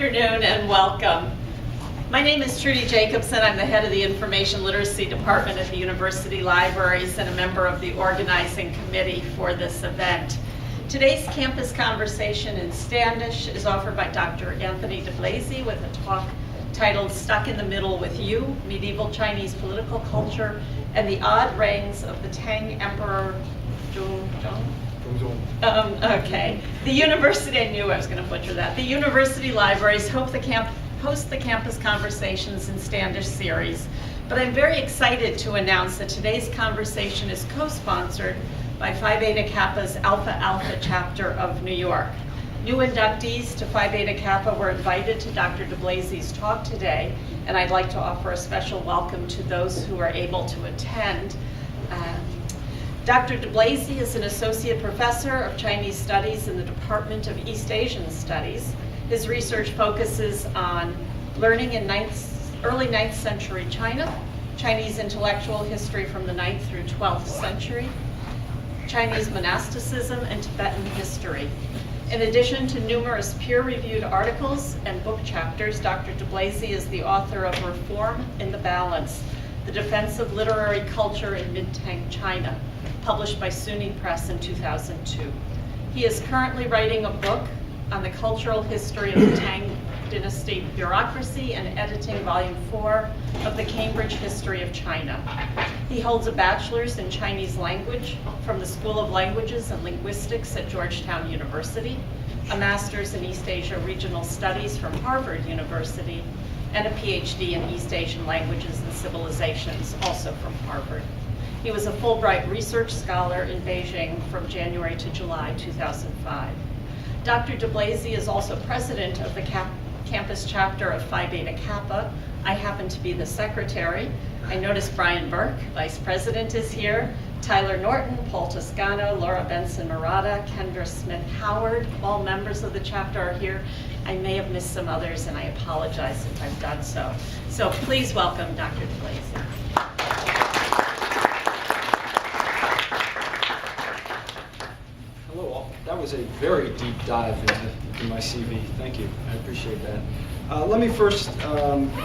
afternoon and welcome. My name is Trudy Jacobson. I'm the head of the Information Literacy Department at the University Libraries and a member of the organizing committee for this event. Today's campus conversation in Standish is offered by Dr. Anthony DeBlasi with a talk titled Stuck in the Middle with You, Medieval Chinese Political Culture and the Odd Reigns of the Tang Emperor Zhongzong. Okay. The university, I knew I was going to butcher that. The university libraries host the campus conversations in Standish series, but I'm very excited to announce that today's conversation is co-sponsored by Phi Beta Kappa's Alpha Alpha chapter of New York. New inductees to Phi Beta Kappa were invited to Dr. DeBlasi's talk today, and I'd like to offer a special welcome to those who are able to attend. Dr. DeBlasi is an associate professor of Chinese studies in the Department of East Asian Studies. His research focuses on learning in early 9th century China, Chinese intellectual history from the 9th through 12th century, Chinese monasticism, and Tibetan history. In addition to numerous peer-reviewed articles and book chapters, Dr. DeBlasi is the author of Reform in the Balance, The Defense of Literary Culture in Mid-Tang China, published by SUNY Press in 2002. He is currently writing a book on the cultural history of the Tang Dynasty bureaucracy and editing Volume 4 of the Cambridge History of China. He holds a bachelor's in Chinese language from the School of Languages and Linguistics at Georgetown University, a master's in East Asia Regional Studies from Harvard University, and a PhD in East Asian Languages and Civilizations, also from Harvard. He was a Fulbright Research Scholar in Beijing from January to July 2005. Dr. DeBlasi is also president of the campus chapter of Phi Beta Kappa. I happen to be the secretary. I noticed Brian Burke, vice president, is here. Tyler Norton, Paul Toscano, Laura Benson-Murata, Kendra Smith-Howard, all members of the chapter are here. I may have missed some others, and I apologize if I've done so. So please welcome Dr. DeBlasi. Hello all. That was a very deep dive into my CV. Thank you. I appreciate that. Let me first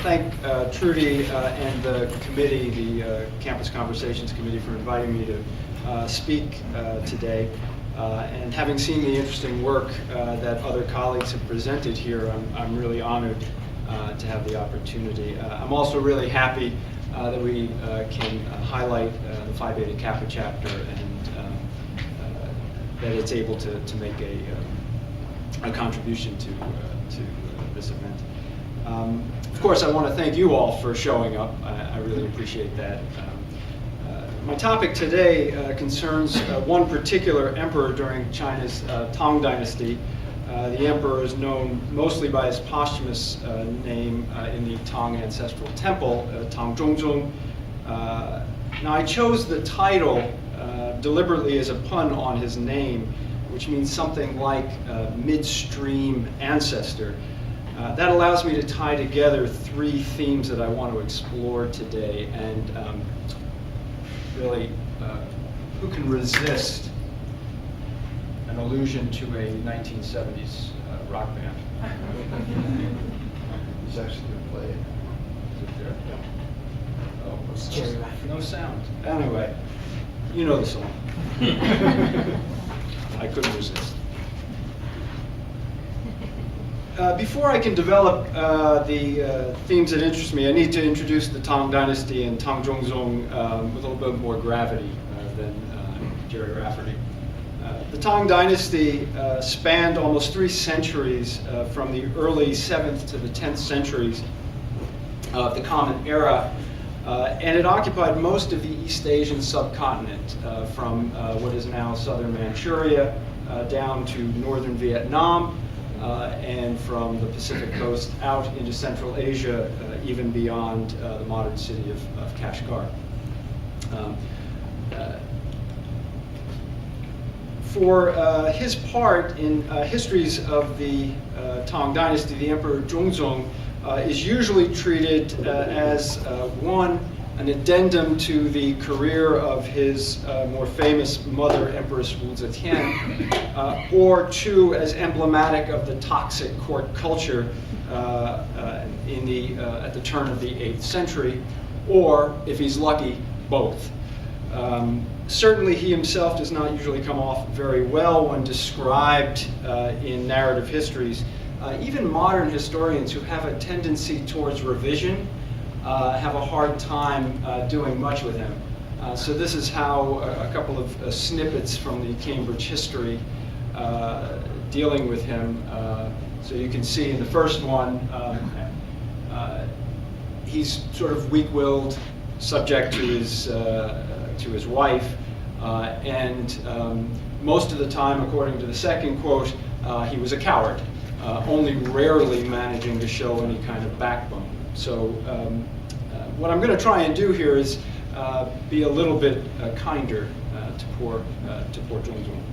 thank Trudy and the committee, the Campus Conversations Committee, for inviting me to speak today. And having seen the interesting work that other colleagues have presented here, I'm really honored to have the opportunity. I'm also really happy that we can highlight the Phi Beta Kappa chapter and that it's able to make a contribution to this event. Of course, I want to thank you all for showing up. I really appreciate that. My topic today concerns one particular emperor during China's Tang Dynasty. The emperor is known mostly by his posthumous name in the Tang ancestral temple, Tang Zhongzong. Now, I chose the title deliberately as a pun on his name, which means something like midstream ancestor. That allows me to tie together three themes that I want to explore today, and really, who can resist an allusion to a 1970s rock band? He's actually going to play it. Is it there? Yeah. Oh, It's Jerry Rafferty. no sound. Anyway, you know the song. I couldn't resist. Before I can develop the themes that interest me, I need to introduce the Tang Dynasty and Tang Zhongzong with a little bit more gravity than Jerry Rafferty. The Tang Dynasty spanned almost 3 centuries from the early 7th to the 10th centuries of the Common Era, and it occupied most of the East Asian subcontinent, from what is now southern Manchuria down to northern Vietnam, and from the Pacific coast out into Central Asia, even beyond the modern city of Kashgar. For his part in histories of the Tang Dynasty, the Emperor Zhongzong is usually treated as one an addendum to the career of his more famous mother, Empress Wu Zetian, or two, as emblematic of the toxic court culture at the turn of the 8th century, or, if he's lucky, both. Certainly he himself does not usually come off very well when described in narrative histories. Even modern historians who have a tendency towards revision have a hard time doing much with him. So this is how a couple of snippets from the Cambridge history dealing with him. So you can see in the first one, he's sort of weak-willed, subject to his wife, and most of the time, according to the second quote, he was a coward, only rarely managing to show any kind of backbone. So what I'm going to try and do here is be a little bit kinder to poor Zhongzong.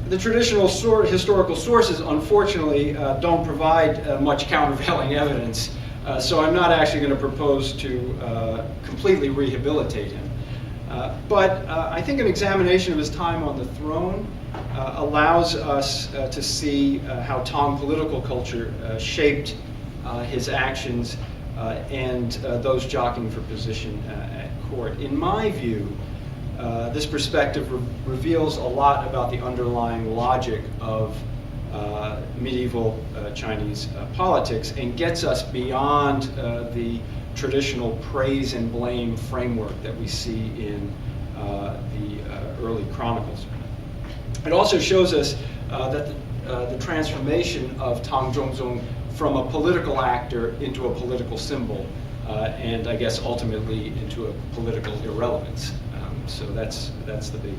The traditional historical sources, unfortunately, don't provide much countervailing evidence, so I'm not actually going to propose to completely rehabilitate him. But I think an examination of his time on the throne allows us to see how Tang political culture shaped his actions and those jockeying for position at court. In my view, this perspective reveals a lot about the underlying logic of medieval Chinese politics and gets us beyond the traditional praise and blame framework that we see in the early chronicles. It also shows us that the transformation of Tang Zhongzong from a political actor into a political symbol, and I guess ultimately into a political irrelevance. So that's the big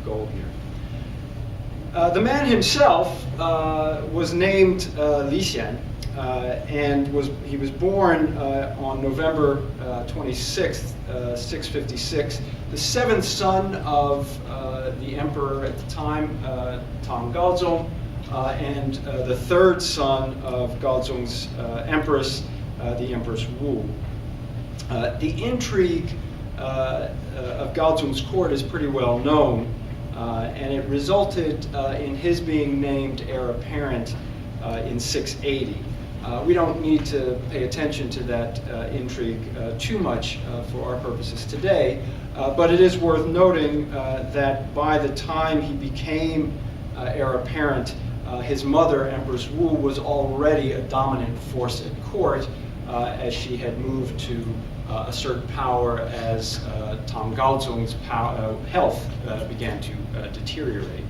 goal here. The man himself was named Li Xian, and he was born on November 26th, 656, the seventh son of the emperor at the time, Tang Gaozong, and the third son of Gaozong's empress, the Empress Wu. The intrigue of Gaozong's court is pretty well known, and it resulted in his being named heir apparent in 680. We don't need to pay attention to that intrigue too much for our purposes today, but it is worth noting that by the time he became heir apparent, his mother, Empress Wu, was already a dominant force at court, as she had moved to assert power as Tang Gaozong's health began to deteriorate.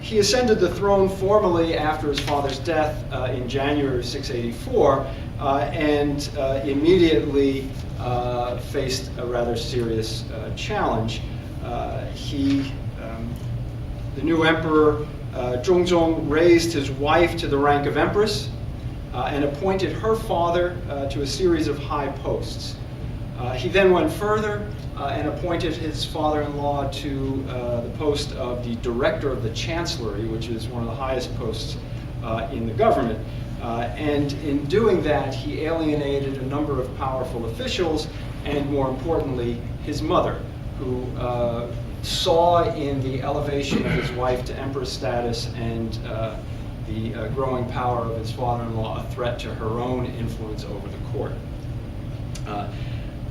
He ascended the throne formally after his father's death in January 684, and immediately faced a rather serious challenge. The new emperor, Zhongzong, raised his wife to the rank of empress and appointed her father to a series of high posts. He then went further and appointed his father-in-law to the post of the director of the chancellery, which is one of the highest posts in the government. And in doing that, he alienated a number of powerful officials, and more importantly, his mother, who saw in the elevation of his wife to empress status and the growing power of his father-in-law a threat to her own influence over the court.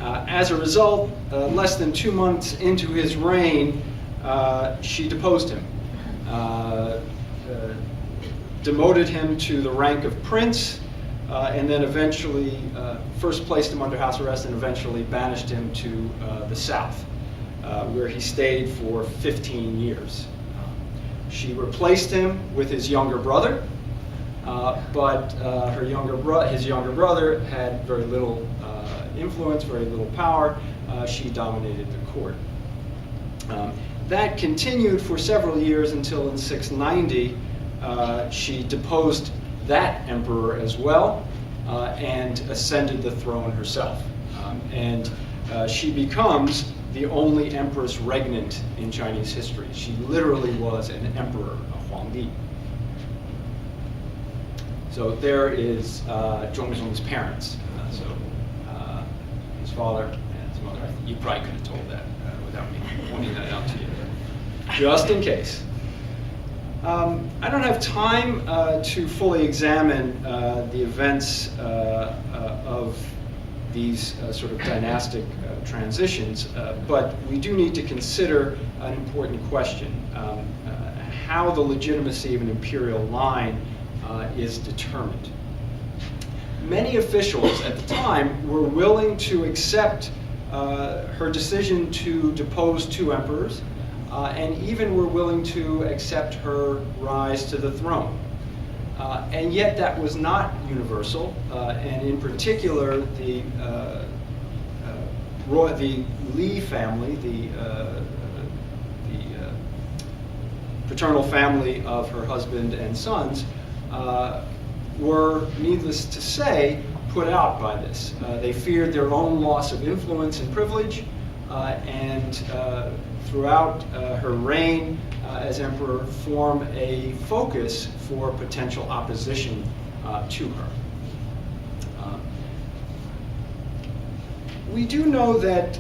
As a result, less than 2 months into his reign, she deposed him, demoted him to the rank of prince, and then eventually first placed him under house arrest and eventually banished him to the south, where he stayed for 15 years. She replaced him with his younger brother, but his younger brother had very little influence, very little power. She dominated the court. That continued for several years until in 690 she deposed that emperor as well and ascended the throne herself. And she becomes the only empress regnant in Chinese history. She literally was an emperor, a Huangdi. So there is Zhongzong's parents. His father and his mother. You probably could have told that without me pointing that out to you, just in case. I don't have time to fully examine the events of these sort of dynastic transitions, but we do need to consider an important question, how the legitimacy of an imperial line is determined. Many officials at the time were willing to accept her decision to depose 2 emperors, and even were willing to accept her rise to the throne. And yet that was not universal, and in particular the Li family, the paternal family of her husband and sons, were, needless to say, put out by this. They feared their own loss of influence and privilege, and throughout her reign as emperor, form a focus for potential opposition to her. We do know that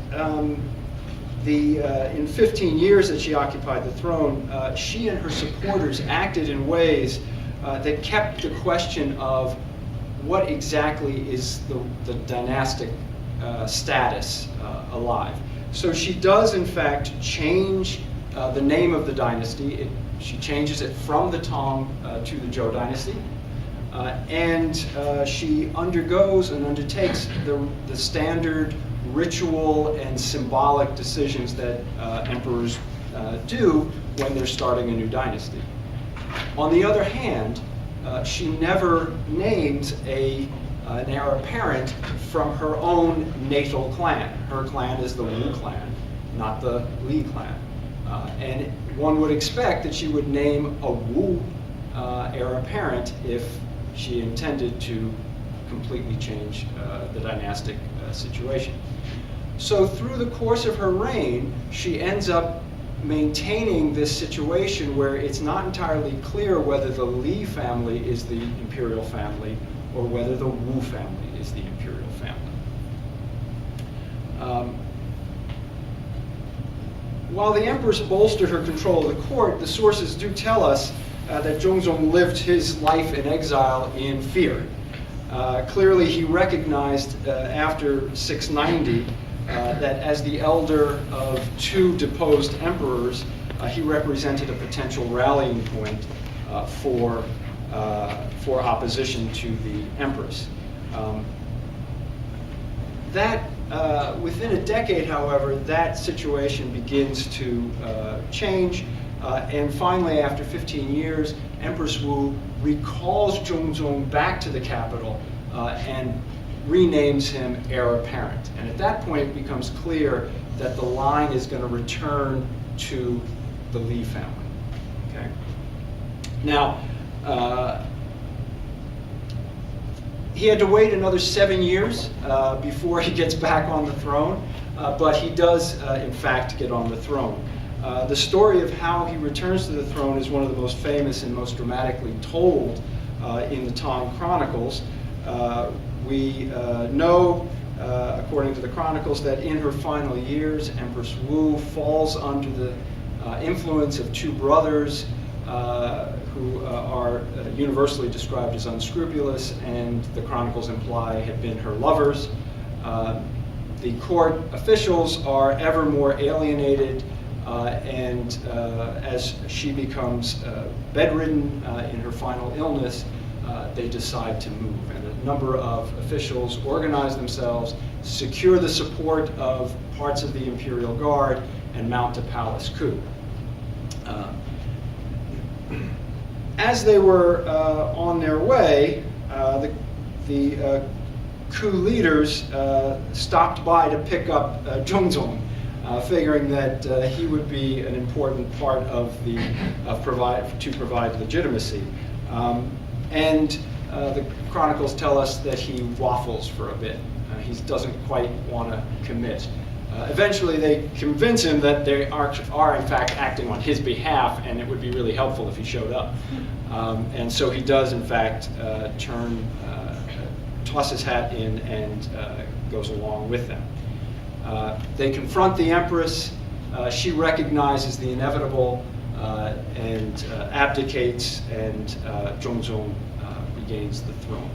in 15 years that she occupied the throne, she and her supporters acted in ways that kept the question of what exactly is the dynastic status alive. So she does, in fact, change the name of the dynasty. She changes it from the Tang to the Zhou dynasty. And she undergoes and undertakes the standard ritual and symbolic decisions that emperors do when they're starting a new dynasty. On the other hand, she never names an heir apparent from her own natal clan. Her clan is the Wu clan, not the Li clan. And one would expect that she would name a Wu heir apparent if she intended to completely change the dynastic situation. So through the course of her reign, she ends up maintaining this situation where it's not entirely clear whether the Li family is the imperial family or whether the Wu family is the imperial family. While the empress bolstered her control of the court, the sources do tell us that Zhongzong lived his life in exile in fear. Clearly, he recognized after 690 that as the elder of 2 deposed emperors, he represented a potential rallying point for opposition to the empress. Within a decade, however, that situation begins to change. And finally, after 15 years, Empress Wu recalls Zhongzong back to the capital and renames him heir apparent. And at that point, it becomes clear that the line is going to return to the Li family. Okay? Now, he had to wait another 7 years before he gets back on the throne, but he does, in fact, get on the throne. The story of how he returns to the throne is one of the most famous and most dramatically told in the Tang Chronicles. We know, according to the Chronicles, that in her final years, Empress Wu falls under the influence of 2 brothers who are universally described as unscrupulous, and the Chronicles imply had been her lovers. The court officials are ever more alienated, and as she becomes bedridden in her final illness, they decide to move. And a number of officials organize themselves, secure the support of parts of the Imperial Guard, and mount a palace coup. As they were on their way, the coup leaders stopped by to pick up Zhongzong, figuring that he would be an important part of to provide legitimacy. And the Chronicles tell us that he waffles for a bit. He doesn't quite want to commit. Eventually, they convince him that they are in fact acting on his behalf, and it would be really helpful if he showed up. And so he does, in fact, toss his hat in and goes along with them. They confront the Empress. She recognizes the inevitable and abdicates, and Zhongzong regains the throne.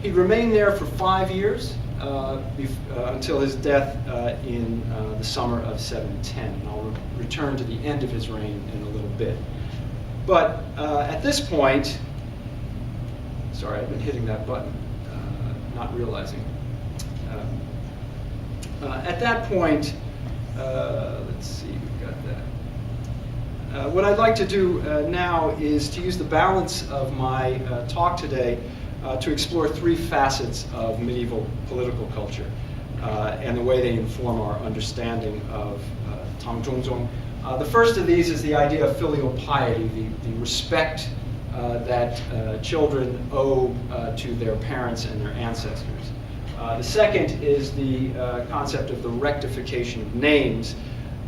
He remained there for 5 years until his death in the summer of 710. And I'll return to the end of his reign in a little bit. But at this point, sorry, I've been hitting that button, not realizing. At that point, let's see, we've got that. What I'd like to do now is to use the balance of my talk today to explore 3 facets of medieval political culture and the way they inform our understanding of Tang Zhongzong. The first of these is the idea of filial piety, the respect that children owe to their parents and their ancestors. The second is the concept of the rectification of names,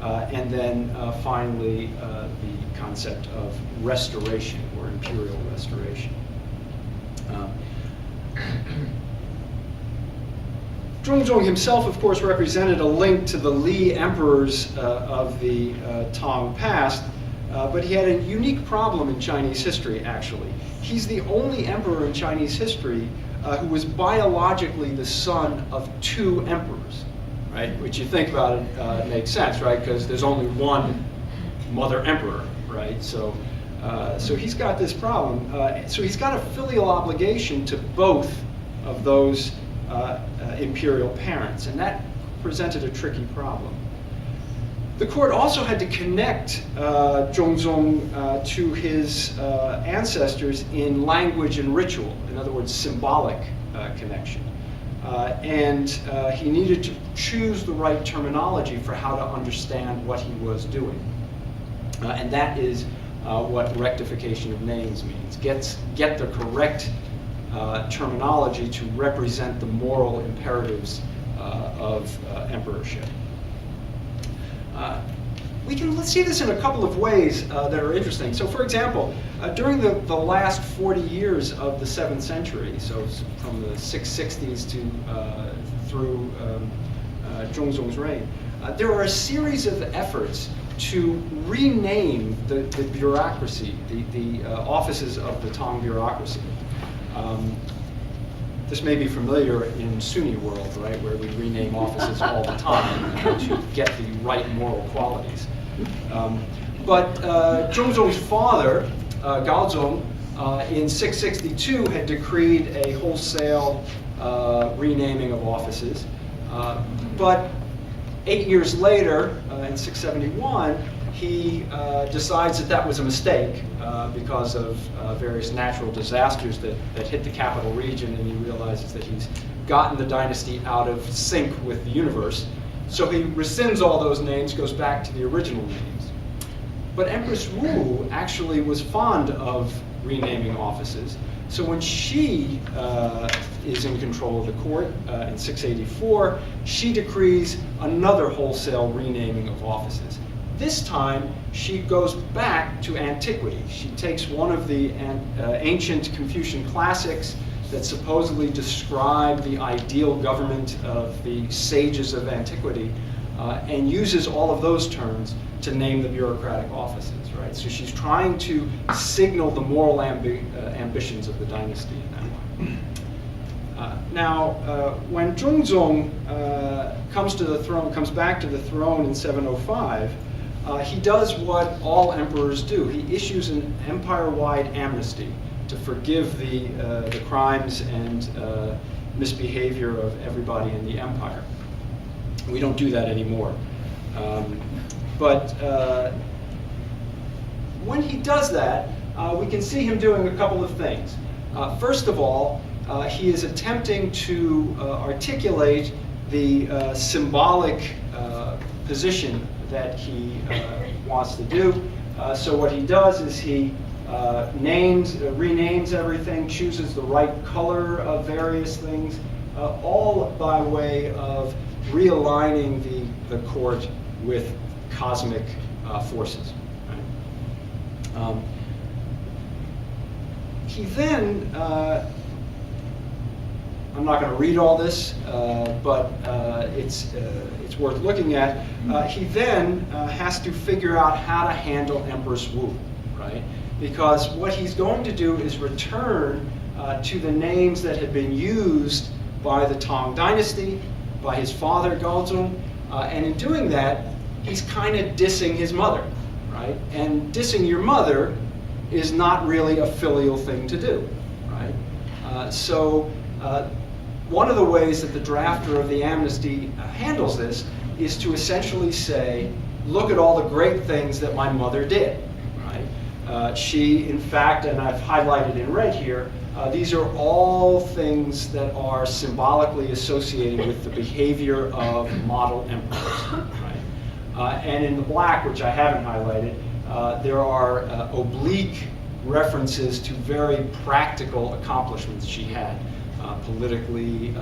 and then finally the concept of restoration or imperial restoration. Zhongzong himself, of course, represented a link to the Li emperors of the Tang past, but he had a unique problem in Chinese history, actually. He's the only emperor in Chinese history who was biologically the son of 2 emperors, right? Which you think about it makes sense, right? Because there's only one mother emperor, right? So he's got this problem. So he's got a filial obligation to both of those imperial parents, and that presented a tricky problem. The court also had to connect Zhongzong to his ancestors in language and ritual, in other words, symbolic connection. And he needed to choose the right terminology for how to understand what he was doing. And that is what rectification of names means. Get the correct terminology to represent the moral imperatives of emperorship. Let's see this in a couple of ways that are interesting. So, for example, during the last 40 years of the 7th century, so from the 660s to through Zhongzong's reign, there are a series of efforts to rename the bureaucracy, the offices of the Tang bureaucracy. This may be familiar in Sunni world, right, where we rename offices all the time to get the right moral qualities. But Zhongzong's father, Gaozong, in 662 had decreed a wholesale renaming of offices. But 8 years later, in 671, he decides that that was a mistake because of various natural disasters that hit the capital region, and he realizes that he's gotten the dynasty out of sync with the universe. So he rescinds all those names, goes back to the original names. But Empress Wu actually was fond of renaming offices. So when she is in control of the court in 684, she decrees another wholesale renaming of offices. This time, she goes back to antiquity. She takes one of the ancient Confucian classics that supposedly describe the ideal government of the sages of antiquity and uses all of those terms to name the bureaucratic offices, right? So she's trying to signal the moral ambitions of the dynasty in that way. Now, when Zhongzong comes back to the throne in 705, he does what all emperors do. He issues an empire-wide amnesty to forgive the crimes and misbehavior of everybody in the empire. We don't do that anymore. But when he does that, we can see him doing a couple of things. First of all, he is attempting to articulate the symbolic position that he wants to do. So what he does is he renames everything, chooses the right color of various things, all by way of realigning the court with cosmic forces. Right? He then, I'm not going to read all this, but it's worth looking at. He then has to figure out how to handle Empress Wu, right? Because what he's going to do is return to the names that had been used by the Tang dynasty, by his father Zhongzong, and in doing that, he's kind of dissing his mother, right? And dissing your mother is not really a filial thing to do, right? So one of the ways that the drafter of the amnesty handles this is to essentially say, look at all the great things that my mother did, right? She, in fact, and I've highlighted in red here, these are all things that are symbolically associated with the behavior of model emperors, right? And in the black, which I haven't highlighted, there are oblique references to very practical accomplishments she had, politically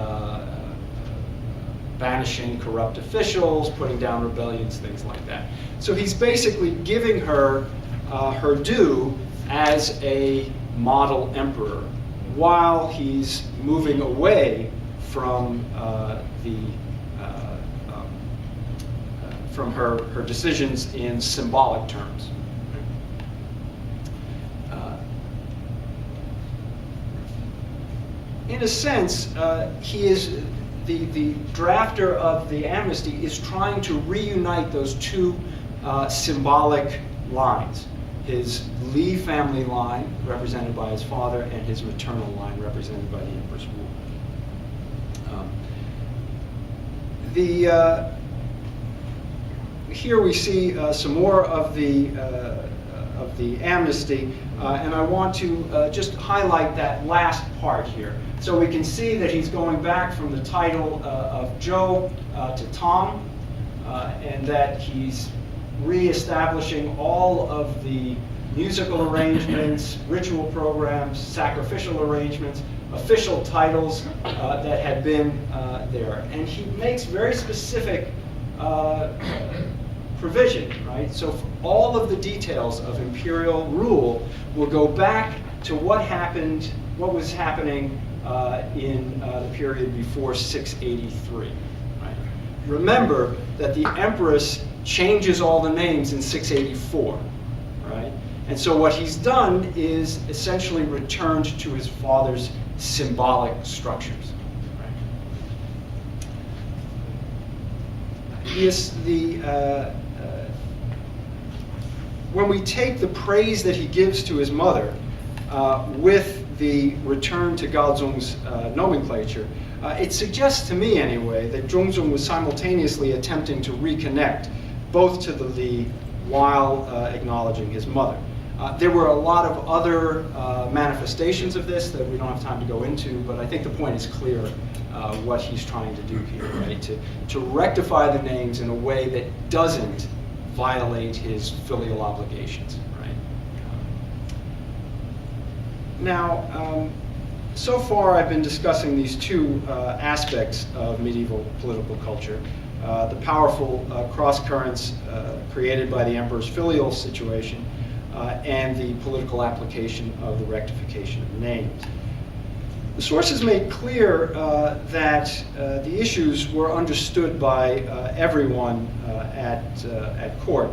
banishing corrupt officials, putting down rebellions, things like that. So he's basically giving her her due as a model emperor, while he's moving away from from her decisions in symbolic terms. In a sense, he is the drafter of the amnesty is trying to reunite those two symbolic lines: his Li family line, represented by his father, and his maternal line, represented by the Empress Wu. Here we see some more of the amnesty, and I want to just highlight that last part here. So we can see that he's going back from the title of Zhou to Tang, and that he's reestablishing all of the musical arrangements, ritual programs, sacrificial arrangements, official titles that had been there. And he makes very specific provision, right? So all of the details of imperial rule will go back to what happened, what was happening in the period before 683. Right? Remember that the empress changes all the names in 684, right? And so what he's done is essentially returned to his father's symbolic structures. Right? Yes, when we take the praise that he gives to his mother with the return to Gaozong's nomenclature, it suggests to me anyway that Zhongzong was simultaneously attempting to reconnect both to the Li while acknowledging his mother. There were a lot of other manifestations of this that we don't have time to go into, but I think the point is clear what he's trying to do here, right? To rectify the names in a way that doesn't violate his filial obligations, right? Now, so far I've been discussing these two aspects of medieval political culture. The powerful cross-currents created by the emperor's filial situation and the political application of the rectification of names. The sources make clear that the issues were understood by everyone at court.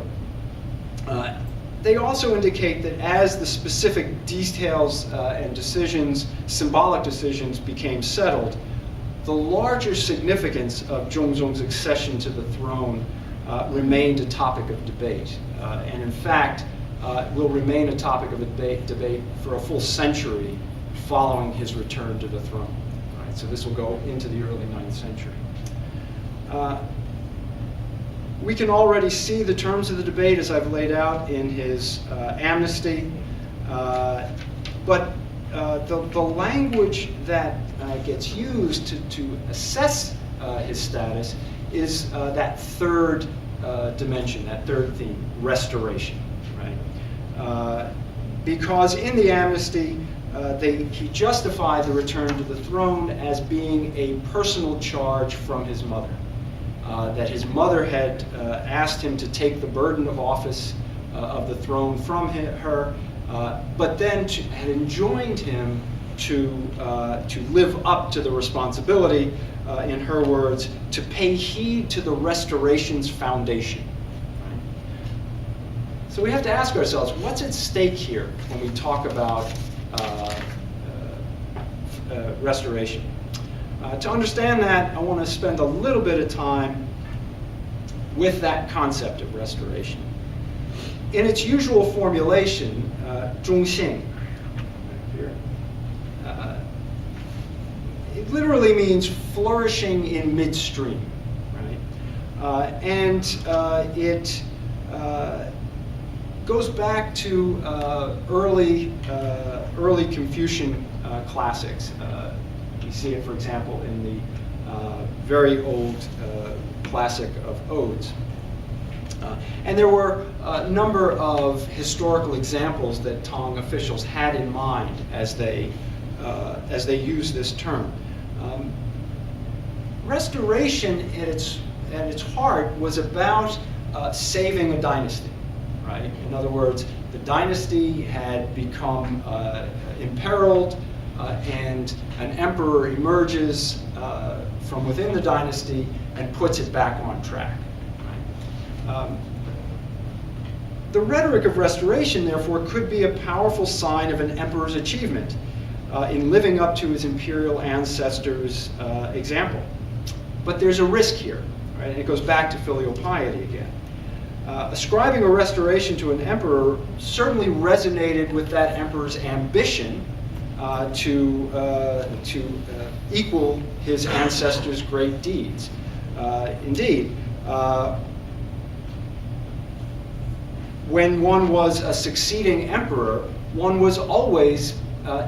They also indicate that as the specific details and decisions, symbolic decisions, became settled, the larger significance of Zhongzong's accession to the throne remained a topic of debate, and in fact will remain a topic of debate for a full century following his return to the throne. Right, so this will go into the early 9th century. We can already see the terms of the debate as I've laid out in his amnesty, but the language that gets used to assess his status is that third dimension, that third theme, restoration. Right? Because in the amnesty, he justified the return to the throne as being a personal charge from his mother. that his mother had asked him to take the burden of office of the throne from her, but then had enjoined him to live up to the responsibility, in her words, to pay heed to the restoration's foundation. Right? So we have to ask ourselves, what's at stake here when we talk about restoration? To understand that, I want to spend a little bit of time with that concept of restoration. In its usual formulation, 中兴, it literally means flourishing in midstream, right? And it goes back to early Confucian classics. We see it, for example, in the very old classic of Odes. And there were a number of historical examples that Tang officials had in mind as they used this term. Restoration at its heart was about saving a dynasty, right? In other words, the dynasty had become imperiled, and an emperor emerges from within the dynasty and puts it back on track. Right? The rhetoric of restoration, therefore, could be a powerful sign of an emperor's achievement in living up to his imperial ancestors' example. But there's a risk here, right? And it goes back to filial piety again. Ascribing a restoration to an emperor certainly resonated with that emperor's ambition to equal his ancestors' great deeds. Indeed, when one was a succeeding emperor, one was always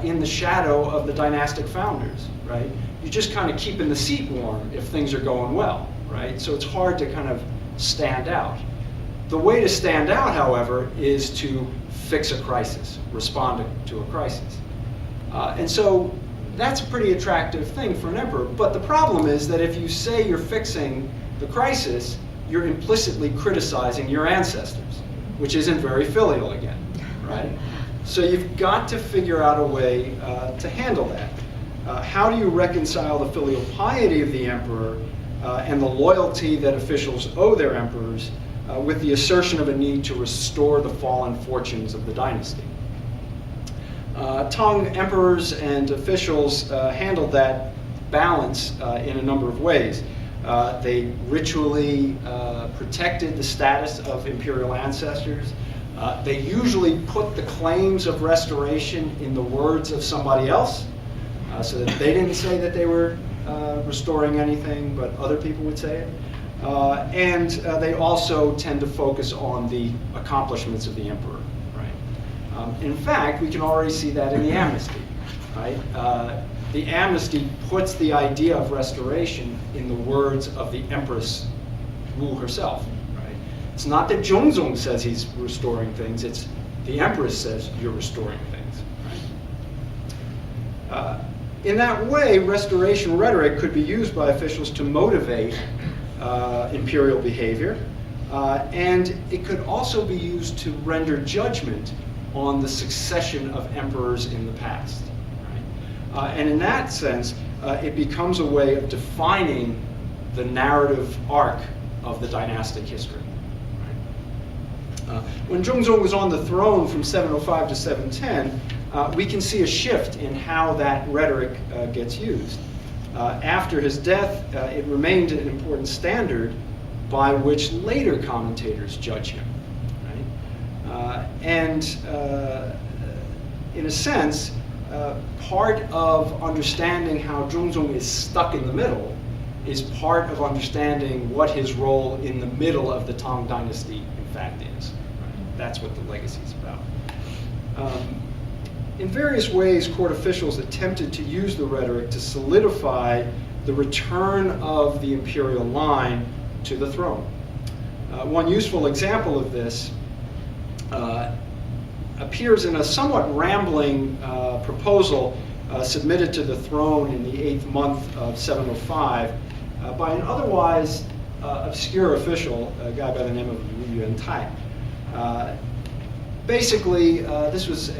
in the shadow of the dynastic founders, right? You just kind of keeping the seat warm if things are going well, right? So it's hard to kind of stand out. The way to stand out, however, is to fix a crisis, respond to a crisis. And so that's a pretty attractive thing for an emperor. But the problem is that if you say you're fixing the crisis, you're implicitly criticizing your ancestors, which isn't very filial again, right? So you've got to figure out a way to handle that. How do you reconcile the filial piety of the emperor and the loyalty that officials owe their emperors with the assertion of a need to restore the fallen fortunes of the dynasty? Tang emperors and officials handled that balance in a number of ways. They ritually protected the status of imperial ancestors. They usually put the claims of restoration in the words of somebody else, so that they didn't say that they were restoring anything, but other people would say it. And they also tend to focus on the accomplishments of the emperor. Right? In fact, we can already see that in the amnesty. Right? The amnesty puts the idea of restoration in the words of the Empress Wu herself. Right? It's not that Zhongzong says he's restoring things, it's the Empress says you're restoring things. Right? In that way, restoration rhetoric could be used by officials to motivate imperial behavior, and it could also be used to render judgment on the succession of emperors in the past. Right? And in that sense, it becomes a way of defining the narrative arc of the dynastic history. Right? When Zhongzong was on the throne from 705 to 710, we can see a shift in how that rhetoric gets used. After his death, it remained an important standard by which later commentators judge him. Right? In a sense, part of understanding how Zhongzong is stuck in the middle is part of understanding what his role in the middle of the Tang dynasty in fact is. Right? That's what the legacy is about. In various ways, court officials attempted to use the rhetoric to solidify the return of the imperial line to the throne. One useful example of this appears in a somewhat rambling proposal submitted to the throne in the 8th month of 705 by an otherwise obscure official, a guy by the name of Liu Yuantai. Basically, this was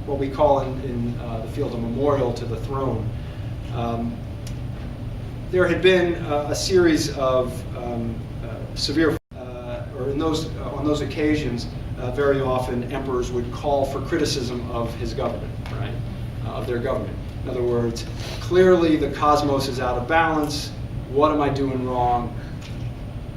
what we call in the field a memorial to the throne. There had been a series of severe, or on those occasions, very often emperors would call for criticism of his government, right? Of their government. In other words, clearly the cosmos is out of balance. What am I doing wrong?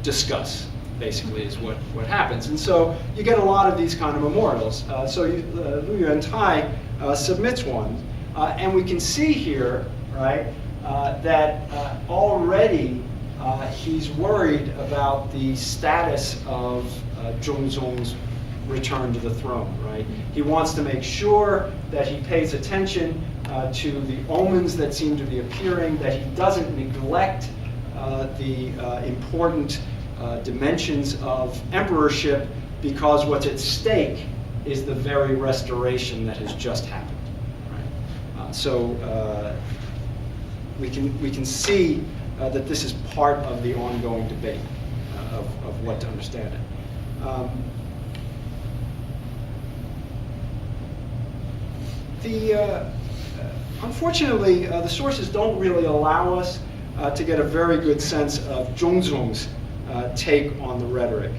Discuss, basically, is what happens. And so you get a lot of these kind of memorials. Liu Yuantai submits one, and we can see here, right, that already he's worried about the status of Zhongzong's return to the throne, right? He wants to make sure that he pays attention to the omens that seem to be appearing, that he doesn't neglect the important dimensions of emperorship, because what's at stake is the very restoration that has just happened. Right? We can see that this is part of the ongoing debate of what to understand it. Unfortunately, the sources don't really allow us to get a very good sense of Zhongzong's take on the rhetoric.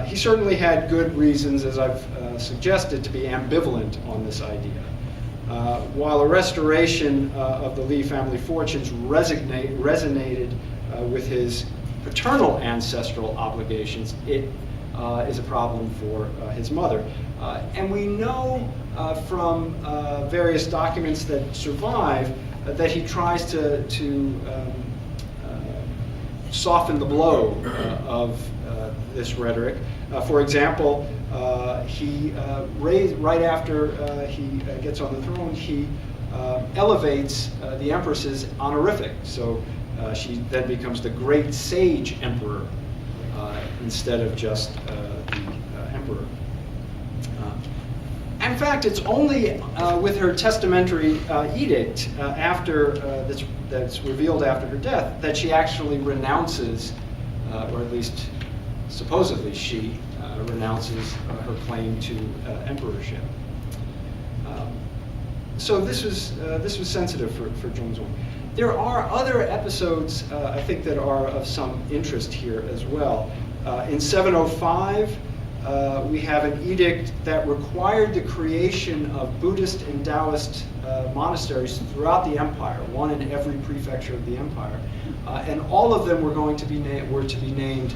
He certainly had good reasons, as I've suggested, to be ambivalent on this idea. While a restoration of the Li family fortunes resonated with his paternal ancestral obligations, it is a problem for his mother. And we know from various documents that survive that he tries to soften the blow of this rhetoric. For example, right after he gets on the throne, he elevates the empress's honorific. So she then becomes the great sage emperor instead of just the emperor. In fact, it's only with her testamentary edict that's revealed after her death that she actually renounces, or at least supposedly she renounces her claim to emperorship. So this was sensitive for Zhongzong. There are other episodes, I think, that are of some interest here as well. In 705, we have an edict that required the creation of Buddhist and Taoist monasteries throughout the empire, one in every prefecture of the empire, and all of them were going to be named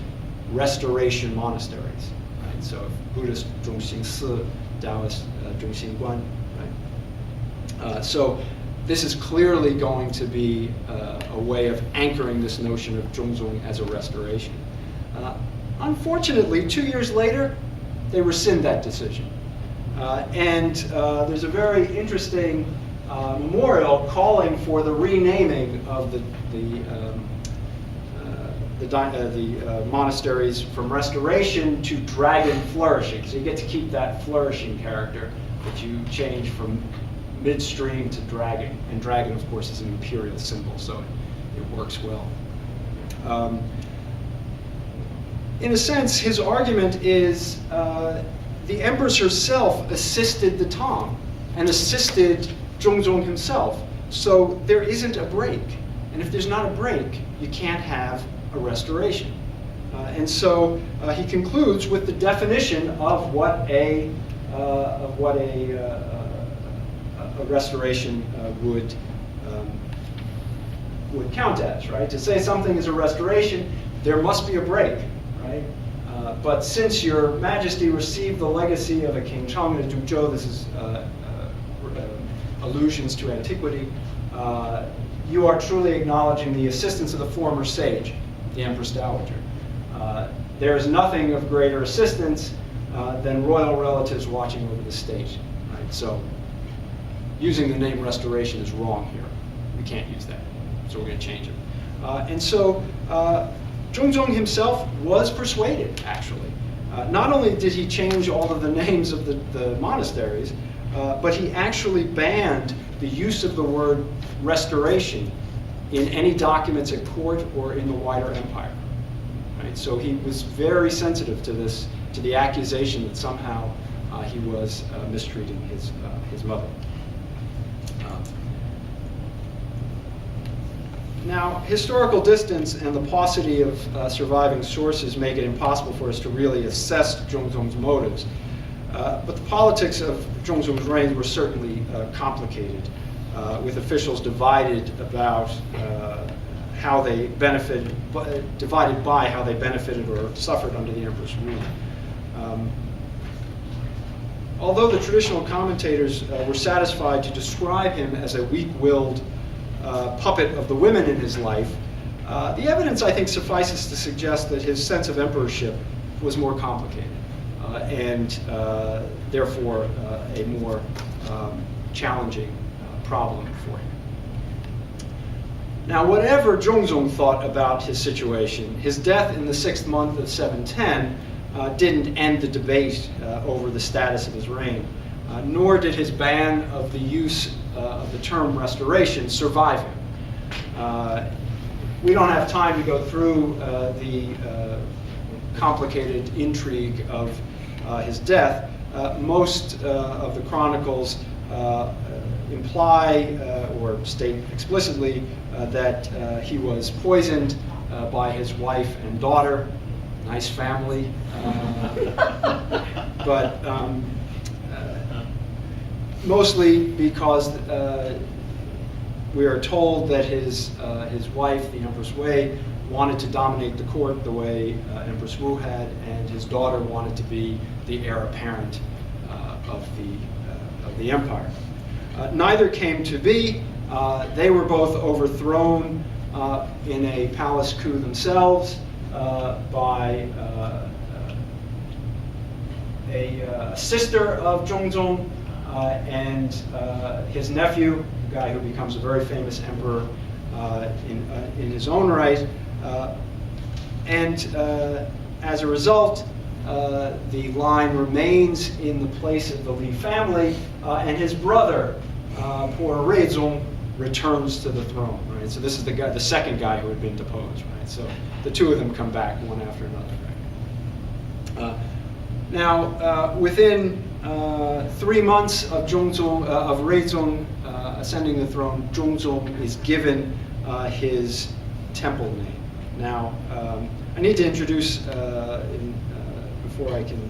Restoration monasteries. Right? So Buddhist Zhongxing Si, Taoist Zhongxing Guan. Right? So this is clearly going to be a way of anchoring this notion of Zhongzong as a restoration. Unfortunately, 2 years later, they rescind that decision. And there's a very interesting memorial calling for the renaming of the monasteries from Restoration to Dragon Flourishing. So you get to keep that flourishing character, but you change from midstream to dragon. And dragon, of course, is an imperial symbol, so it works well. In a sense, his argument is the empress herself assisted the Tang and assisted Zhongzong himself. So there isn't a break. And if there's not a break, you can't have a restoration. And so he concludes with the definition of what a restoration would count as, right? To say something is a restoration, there must be a break. Right? But since your majesty received the legacy of a King Cheng and a Duke Zhou, this is allusions to antiquity, you are truly acknowledging the assistance of the former sage, the Empress Dowager. There is nothing of greater assistance than royal relatives watching over the state. Right? So using the name restoration is wrong here. We can't use that. So we're going to change it. And so Zhongzong himself was persuaded, actually. Not only did he change all of the names of the monasteries, but he actually banned the use of the word restoration in any documents at court or in the wider empire. Right? So he was very sensitive to this, to the accusation that somehow he was mistreating his mother. Now, historical distance and the paucity of surviving sources make it impossible for us to really assess Zhongzong's motives. But the politics of Zhongzong's reign were certainly complicated, with officials divided about how they benefited, divided by how they benefited or suffered under the emperor's rule. Although the traditional commentators were satisfied to describe him as a weak-willed puppet of the women in his life, the evidence, I think, suffices to suggest that his sense of emperorship was more complicated and therefore a more challenging problem for him. Now, whatever Zhongzong thought about his situation, his death in the 6th month of 710 didn't end the debate over the status of his reign, nor did his ban of the use of the term restoration survive him. We don't have time to go through the complicated intrigue of his death. Most of the chronicles imply or state explicitly that he was poisoned by his wife and daughter. Nice family. But mostly because we are told that his wife, the Empress Wei, wanted to dominate the court the way Empress Wu had, and his daughter wanted to be the heir apparent of the empire. Neither came to be. They were both overthrown in a palace coup themselves by a sister of Zhongzong and his nephew, a guy who becomes a very famous emperor in his own right. And as a result, the line remains in the place of the Li family, and his brother, poor Reizong, returns to the throne. Right? So this is the second guy who had been deposed. Right? So the two of them come back one after another. Right? Now, within 3 months of Reizong ascending the throne, Zhongzong is given his temple name. Now, I need to introduce, before I can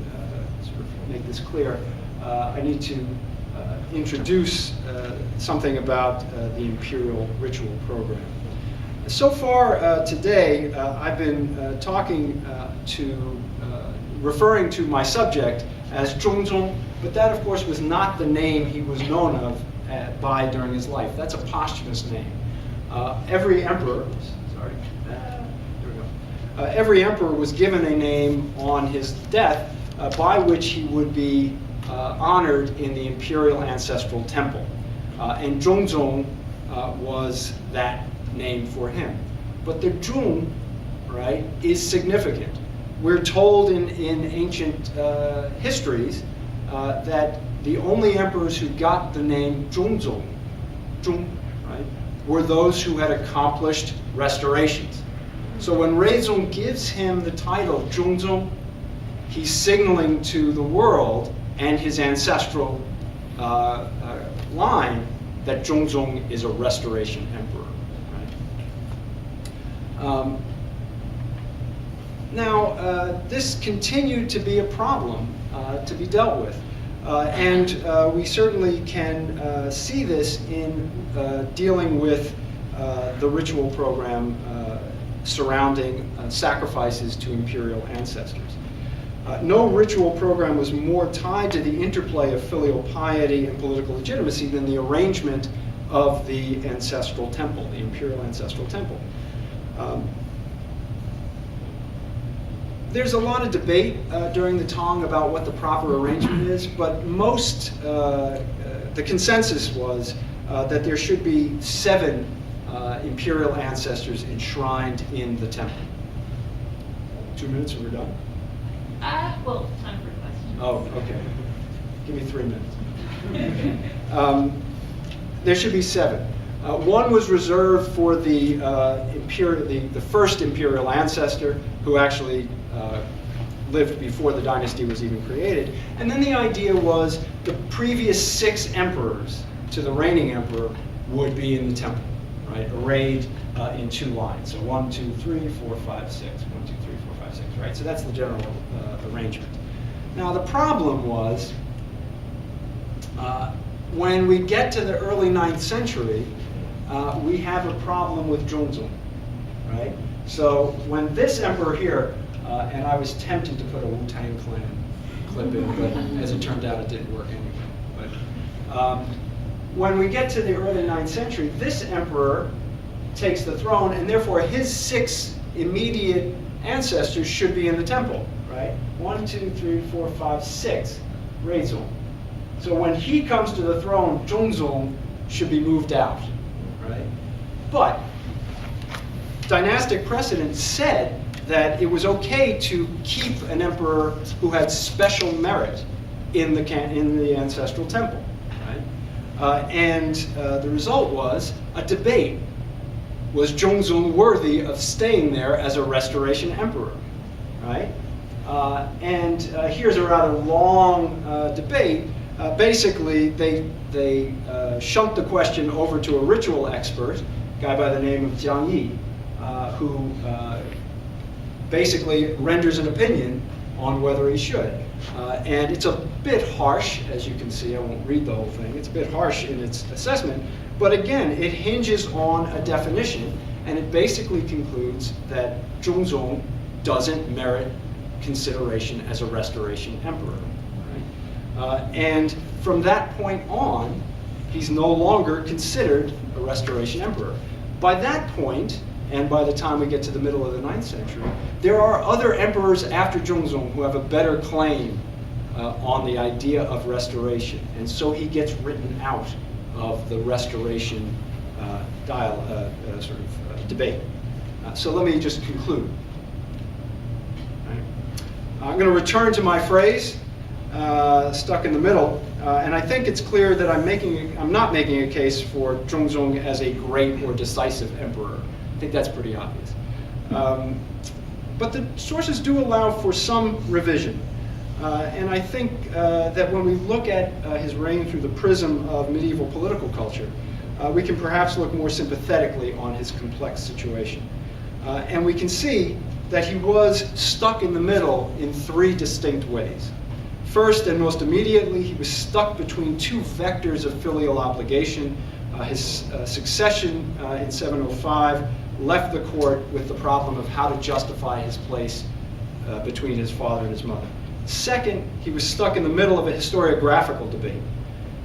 sort of make this clear, I need to introduce something about the imperial ritual program. So far today, I've been referring to my subject as Zhongzong, but that, of course, was not the name he was known of by during his life. That's a posthumous name. Every emperor, every emperor was given a name on his death by which he would be honored in the imperial ancestral temple. And Zhongzong was that name for him. But the Zhong, right, is significant. We're told in ancient histories that the only emperors who got the name Zhongzong, right, were those who had accomplished restorations. So when Reizong gives him the title Zhongzong, he's signaling to the world and his ancestral line that Zhongzong is a restoration emperor. Right? Now, this continued to be a problem to be dealt with. And we certainly can see this in dealing with the ritual program surrounding sacrifices to imperial ancestors. No ritual program was more tied to the interplay of filial piety and political legitimacy than the arrangement of the ancestral temple, the imperial ancestral temple. There's a lot of debate during the Tang about what the proper arrangement is, but the consensus was that there should be 7 imperial ancestors enshrined in the temple. 2 minutes and we're done? Well, time for questions. Oh, okay. Give me 3 minutes. There should be 7. One was reserved for the first imperial ancestor, who actually lived before the dynasty was even created. And then the idea was the previous 6 emperors to the reigning emperor would be in the temple, right, arrayed in 2 lines. So 1, 2, 3, 4, 5, 6. 1, 2, 3, 4, 5, 6, right? So that's the general arrangement. Now the problem was, when we get to the early 9th century, we have a problem with Zhongzong, right? So when this emperor here, and I was tempted to put a Wu-Tang Clan clip in, but as it turned out, it didn't work anyway. But when we get to the early 9th century, this emperor takes the throne, and therefore his 6 immediate ancestors should be in the temple, right? 1, 2, 3, 4, 5, 6, Reizong. So when he comes to the throne, Zhongzong should be moved out, right? But dynastic precedent said that it was okay to keep an emperor who had special merit in the ancestral temple, right? And the result was a debate. Was Zhongzong worthy of staying there as a restoration emperor, right? And here's a rather long debate. Basically, they shunt the question over to a ritual expert, a guy by the name of Jiang Yi, who basically renders an opinion on whether he should. And it's a bit harsh, as you can see. I won't read the whole thing. It's a bit harsh in its assessment. But again, it hinges on a definition, and it basically concludes that Zhongzong doesn't merit consideration as a restoration emperor. Right? And from that point on, he's no longer considered a restoration emperor. By that point, and by the time we get to the middle of the 9th century, there are other emperors after Zhongzong who have a better claim on the idea of restoration. And so he gets written out of the restoration debate. So let me just conclude. Right. I'm going to return to my phrase, stuck in the middle, and I think it's clear that I'm not making a case for Zhongzong as a great or decisive emperor. I think that's pretty obvious. But the sources do allow for some revision. And I think that when we look at his reign through the prism of medieval political culture, we can perhaps look more sympathetically on his complex situation. And we can see that he was stuck in the middle in 3 distinct ways. First, and most immediately, he was stuck between 2 vectors of filial obligation. His succession in 705 left the court with the problem of how to justify his place between his father and his mother. Second, he was stuck in the middle of a historiographical debate.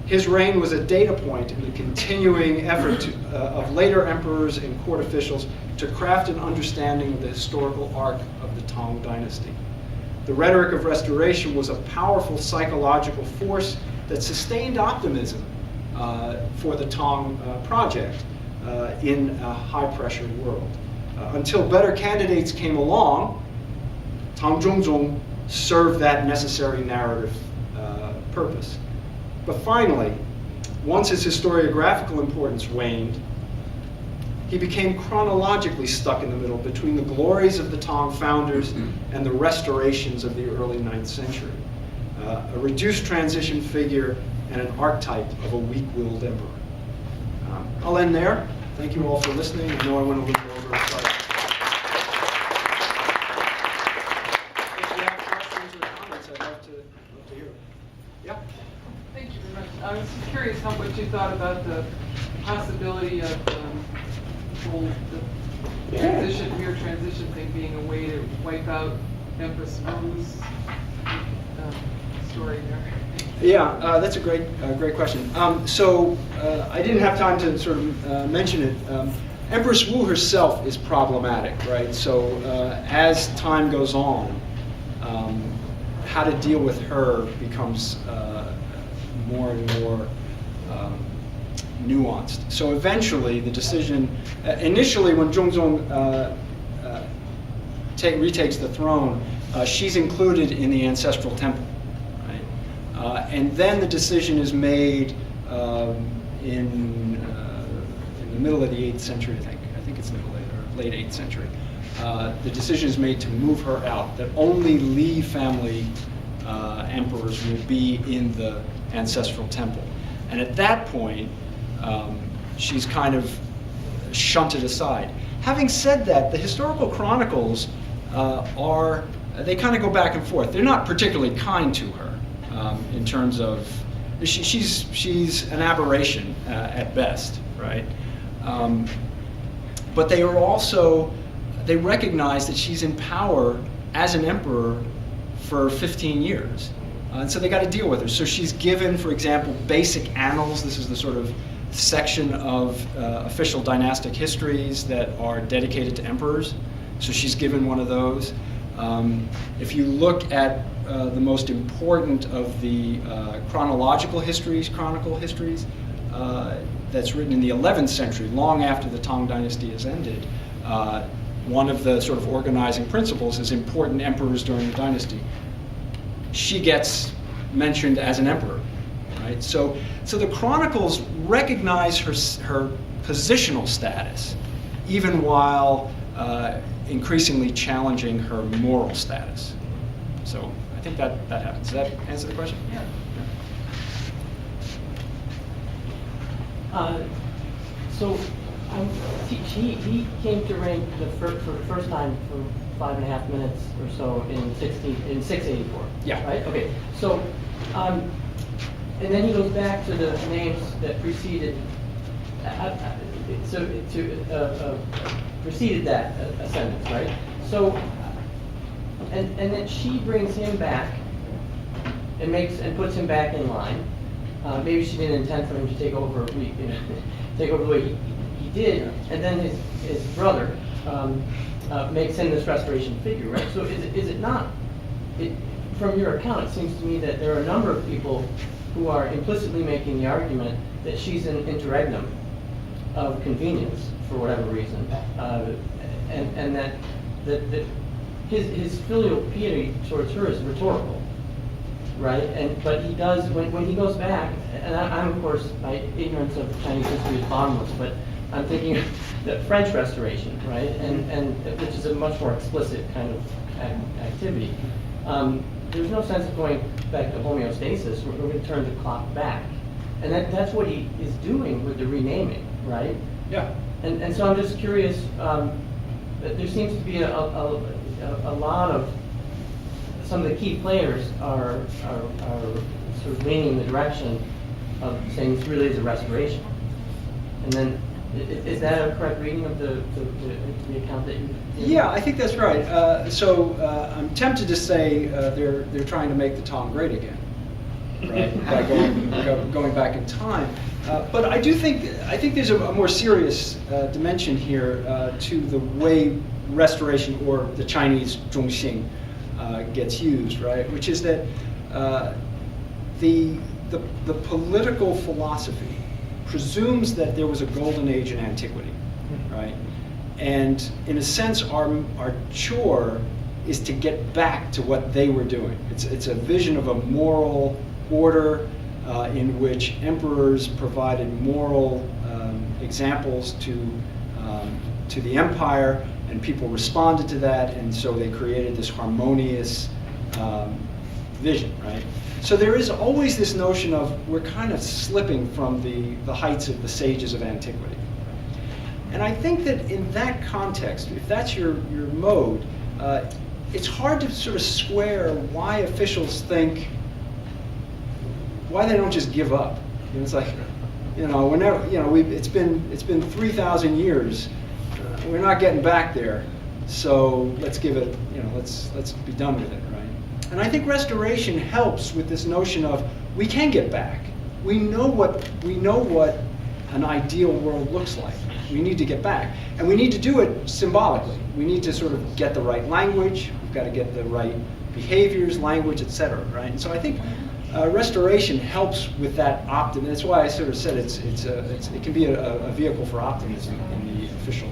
His reign was a data point in the continuing effort of later emperors and court officials to craft an understanding of the historical arc of the Tang dynasty. The rhetoric of restoration was a powerful psychological force that sustained optimism for the Tang project in a high-pressure world. Until better candidates came along, Tang Zhongzong served that necessary narrative purpose. But finally, once his historiographical importance waned, he became chronologically stuck in the middle between the glories of the Tang founders and the restorations of the early 9th century. A reduced transition figure and an archetype of a weak-willed emperor. I'll end there. Thank you all for listening. I know I went a little over. Sorry. If you have questions or comments, I'd love to hear them. Yeah? Thank you very much. I was curious what you thought about the possibility of the mere transition thing being a way to wipe out Empress Wu's story there. Yeah, that's a great question. So I didn't have time to sort of mention it. Empress Wu herself is problematic, right? So as time goes on, how to deal with her becomes more and more nuanced. So eventually, the decision, initially when Zhongzong retakes the throne, she's included in the ancestral temple. And then the decision is made in the the middle of the 8th century, I think it's middle or late 8th century, the decision is made to move her out, that only Li family emperors will be in the ancestral temple. And at that point, she's kind of shunted aside. Having said that, the historical chronicles they kind of go back and forth. They're not particularly kind to her in terms of, she's an aberration at best, right? But they are also, they recognize that she's in power as an emperor for 15 years. And so they got to deal with her. So she's given, for example, basic annals. This is the sort of section of official dynastic histories that are dedicated to emperors. So she's given one of those. If you look at the most important of the chronicle histories, that's written in the 11th century, long after the Tang dynasty has ended, one of the sort of organizing principles is important emperors during the dynasty. She gets mentioned as an emperor, right? So the chronicles recognize her positional status, even while increasingly challenging her moral status. So I think that happens. Does that answer the question? Yeah. He came to reign for the first time for 5.5 minutes or so in 684. Yeah. Right. Okay. So, and then he goes back to the names that preceded. Preceded that ascendance, right? So, and then she brings him back and puts him back in line. Maybe she didn't intend for him to take over the way he did, and then his brother makes him this restoration figure, right? So is it not? From your account, it seems to me that there are a number of people who are implicitly making the argument that she's an interregnum of convenience for whatever reason, and that his filial piety towards her is rhetorical, right? But he does when he goes back, and I'm of course, my ignorance of Chinese history is bottomless, but I'm thinking of the French Restoration, right? And which is a much more explicit kind of activity. There's no sense of going back to homeostasis. We're going to turn the clock back, and that's what he is doing with the renaming, right? Yeah. And so I'm just curious. There seems to be a lot of some of the key players are sort of leaning in the direction of saying this really is a restoration. And then, is that a correct reading of the account that you? Yeah, I think that's right. I'm tempted to say they're trying to make the Tang great again, right? By going back in time. But I think there's a more serious dimension here to the way restoration, or the Chinese Zhongzong, gets used, right? Which is that the political philosophy presumes that there was a golden age in antiquity, right? And in a sense, our chore is to get back to what they were doing. It's a vision of a moral order in which emperors provided moral examples to the empire, and people responded to that, and so they created this harmonious vision, right? So there is always this notion of we're kind of slipping from the heights of the sages of antiquity. And I think that in that context, if that's your mode, it's hard to sort of square why officials think, why they don't just give up. You know, it's like, we're never, it's been 3,000 years. We're not getting back there, so let's give it, let's be done with it, right? And I think restoration helps with this notion of we can get back. We know what an ideal world looks like. We need to get back, and we need to do it symbolically. We need to sort of get the right language. We've got to get the right behaviors, language, etc. Right? And so I think restoration helps with that optimism. That's why I sort of said it can be a vehicle for optimism in the official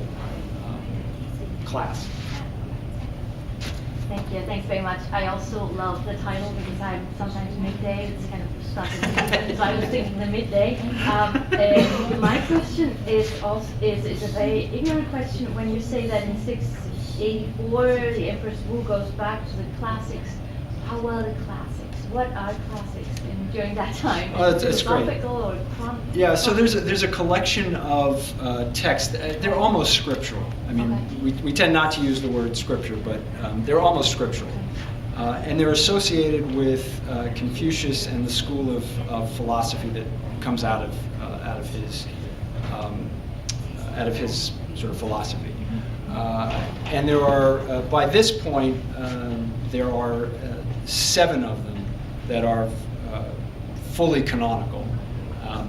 class. Thank you. Thanks very much. I also love the title because I'm sometimes midday. It's kind of stuck in the so I was thinking the midday. My question is a very ignorant question. When you say that in 684 the Empress Wu goes back to the classics, how well the classics? What are classics during that time? Oh, that's great. Philosophical or Yeah, so there's a collection of texts. They're almost scriptural. I mean, Okay. we tend not to use the word scripture, but they're almost scriptural. And they're associated with Confucius and the school of philosophy that comes out of his sort of philosophy. And there are, by this point, there are 7 of them that are fully canonical.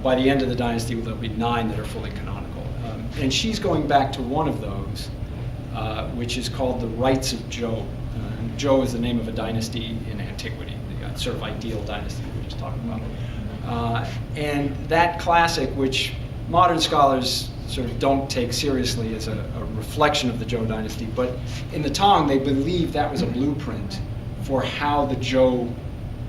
By the end of the dynasty, there'll be 9 that are fully canonical. And she's going back to one of those, which is called the Rites of Zhou. Zhou is the name of a dynasty in antiquity, the sort of ideal dynasty we were just talking about. And that classic, which modern scholars sort of don't take seriously as a reflection of the Zhou dynasty, but in the Tang they believe that was a blueprint for how the Zhou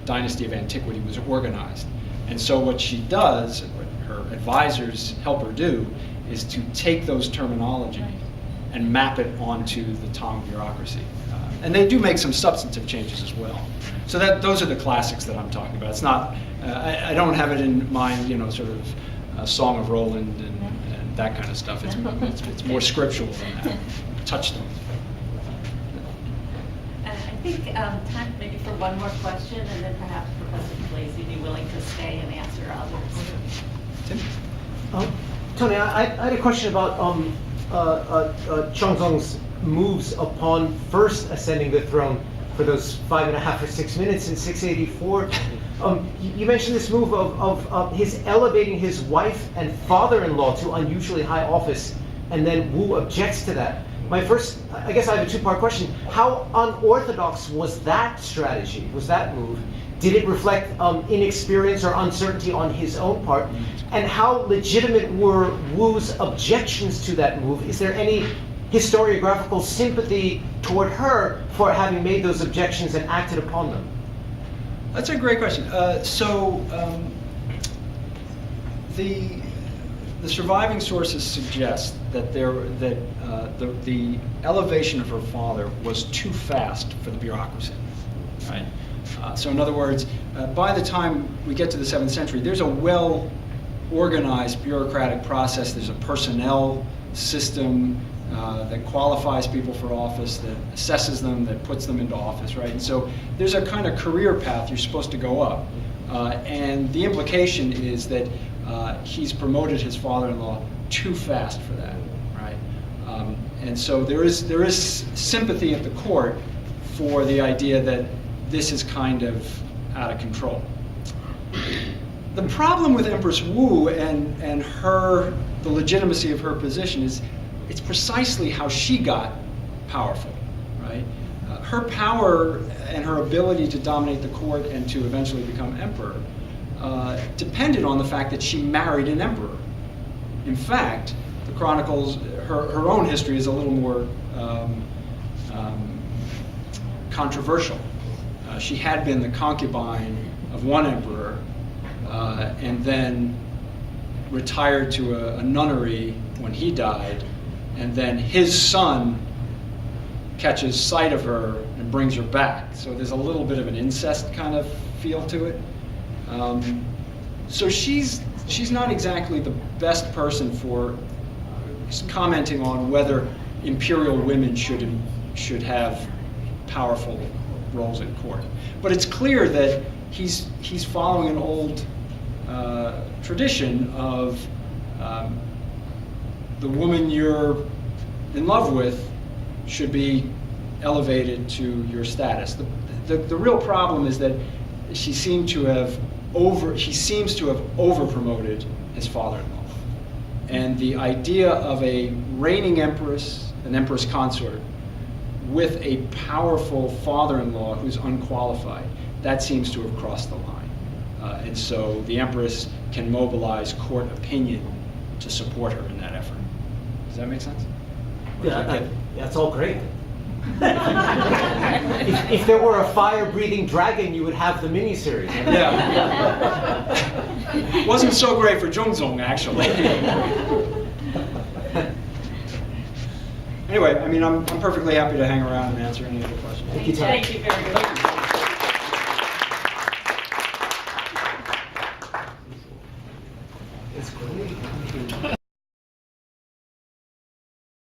dynasty of antiquity was organized. And so what she does, what her advisors help her do, is to take those terminology and map it onto the Tang bureaucracy. And they do make some substantive changes as well. So those are the classics that I'm talking about. It's not, I don't have it in mind, sort of Song of Roland and that kind of stuff. It's more scriptural than that. Touchstone. I think time maybe for one more question, and then perhaps Professor DeBlasi be willing to stay and answer others. Tim? Tony, I had a question about Zhongzong's moves upon first ascending the throne for those 5.5 or 6 minutes in 684. You mentioned this move of his elevating his wife and father-in-law to unusually high office, and then Wu objects to that. I guess I have a 2-part question. How unorthodox was that strategy, was that move? Did it reflect inexperience or uncertainty on his own part? And how legitimate were Wu's objections to that move? Is there any historiographical sympathy toward her for having made those objections and acted upon them? That's a great question. The surviving sources suggest that the elevation of her father was too fast for the bureaucracy, right? So in other words, by the time we get to the 7th century, there's a well-organized bureaucratic process. There's a personnel system that qualifies people for office, that assesses them, that puts them into office, right? And so there's a kind of career path you're supposed to go up. And the implication is that he's promoted his father-in-law too fast for that, right? And so there is sympathy at the court for the idea that this is kind of out of control. The problem with Empress Wu and the legitimacy of her position is it's precisely how she got powerful, right? Her power and her ability to dominate the court and to eventually become emperor depended on the fact that she married an emperor. In fact, the chronicles, her own history is a little more controversial. She had been the concubine of one emperor and then retired to a nunnery when he died, and then his son catches sight of her and brings her back. So there's a little bit of an incest kind of feel to it. So she's not exactly the best person for commenting on whether imperial women should have powerful roles at court. But it's clear that he's following an old tradition of the woman you're in love with should be elevated to your status. The real problem is that he seems to have over-promoted his father-in-law. And the idea of a reigning empress, an empress consort, with a powerful father-in-law who's unqualified, that seems to have crossed the line. And so the empress can mobilize court opinion to support her in that effort. Does that make sense? Yeah, that's all great. If there were a fire-breathing dragon, you would have the miniseries. Yeah. Wasn't so great for Zhongzong, actually. Anyway, I mean, I'm perfectly happy to hang around and answer any other questions. Thank you, Tang. Thank you very much.